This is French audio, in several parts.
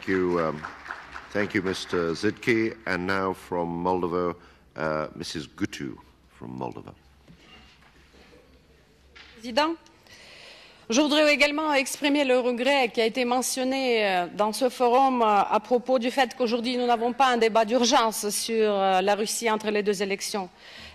Thank you, Mr. Zidke. And now from Moldova, Mrs. Gutu from Moldova. Président, je voudrais également exprimer le regret qui a été mentionné dans ce forum à propos du fait qu'aujourd'hui nous n'avons pas un débat d'urgence sur la Russie entre les deux élections.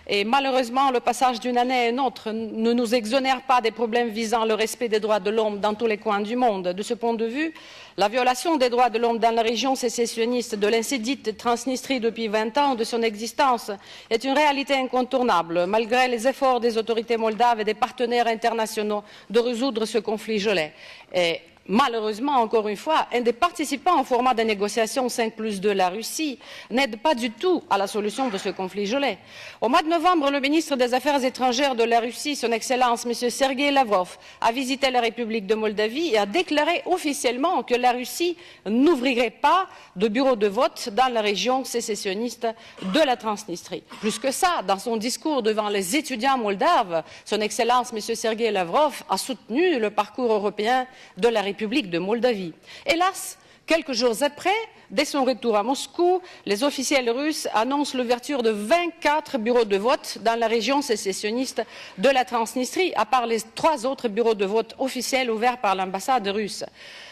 Et malheureusement, le passage d'une année à une autre ne nous exonère pas des problèmes visant le respect des droits de l'homme dans tous les coins du monde. De ce point de vue, la violation des droits de l'homme dans la région sécessionniste de l'insédite Transnistrie depuis 20 ans de son existence est une réalité incontournable, malgré les efforts des autorités moldaves et des partenaires internationaux de résoudre ce conflit gelé. Et malheureusement, encore une fois, un des participants au format de négociations 5+2, la Russie, n'aide pas du tout à la solution de ce conflit gelé. Au mois de novembre, le ministre des Affaires étrangères de la Russie, son Excellence M. Sergei Lavrov, a visité la République de Moldavie et a déclaré officiellement que la Russie n'ouvrirait pas de bureau de vote dans la région sécessionniste de la Transnistrie. Plus que ça, dans son discours devant les étudiants moldaves, son Excellence M. Sergei Lavrov a soutenu le parcours européen de la République de Moldavie. Hélas, quelques jours après, dès son retour à Moscou, les officiels russes annoncent l'ouverture de 24 bureaux de vote dans la région sécessionniste de la Transnistrie, à part les 3 autres bureaux de vote officiels ouverts par l'ambassade russe.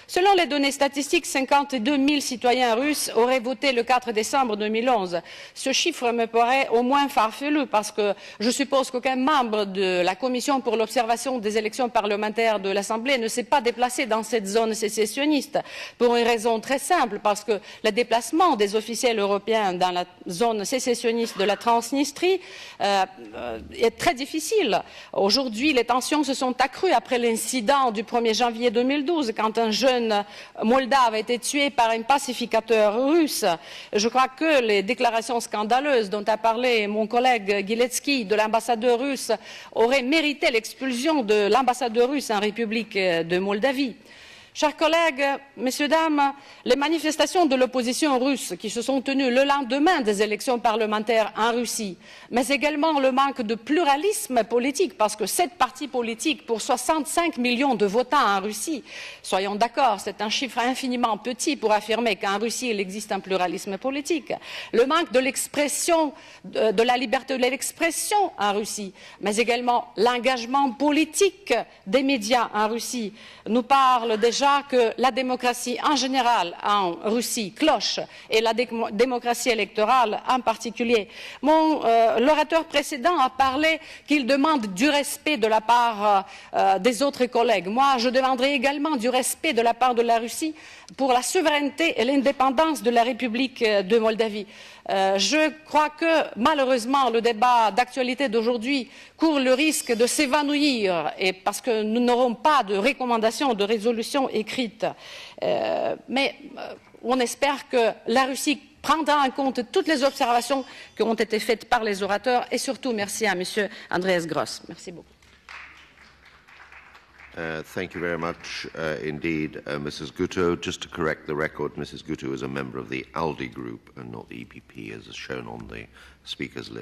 Selon les données statistiques, 52 000 citoyens russes auraient voté le 4 décembre 2011. Ce chiffre me paraît au moins farfelu parce que je suppose qu'aucun membre de la Commission pour l'observation des élections parlementaires de l'Assemblée ne s'est pas déplacé dans cette zone sécessionniste pour une raison très simple, parce que le déplacement des officiels européens dans la zone sécessionniste de la Transnistrie est très difficile. Aujourd'hui, les tensions se sont accrues après l'incident du 1er janvier 2012, quand un jeune moldave a été tué par un pacificateur russe. Je crois que les déclarations scandaleuses dont a parlé mon collègue Giletsky de l'ambassadeur russe auraient mérité l'expulsion de l'ambassadeur russe en République de Moldavie. Chers collègues, messieurs, dames, les manifestations de l'opposition russe qui se sont tenues le lendemain des élections parlementaires en Russie, mais également le manque de pluralisme politique, parce que 7 partis politiques pour 65 millions de votants en Russie, soyons d'accord, c'est un chiffre infiniment petit pour affirmer qu'en Russie il existe un pluralisme politique. Le manque de l'expression, de la liberté de l'expression en Russie, mais également l'engagement politique des médias en Russie nous parle déjà que la démocratie en général en Russie cloche et la démocratie électorale en particulier. L'orateur précédent a parlé qu'il demande du respect de la part des autres collègues. Moi, je demanderai également du respect de la part de la Russie pour la souveraineté et l'indépendance de la République de Moldavie. Je crois que, malheureusement, le débat d'actualité d'aujourd'hui court le risque de s'évanouir, parce que nous n'aurons pas de recommandations, de résolution écrite. Mais on espère que la Russie prendra en compte toutes les observations qui ont été faites par les orateurs, et surtout merci à M. Andreas Gross. Merci beaucoup. Thank you very much indeed, Mrs. Guto. Just to correct the record, Mrs. Guto is a member of the ALDE group and not the EPP, as is shown on the speakers list.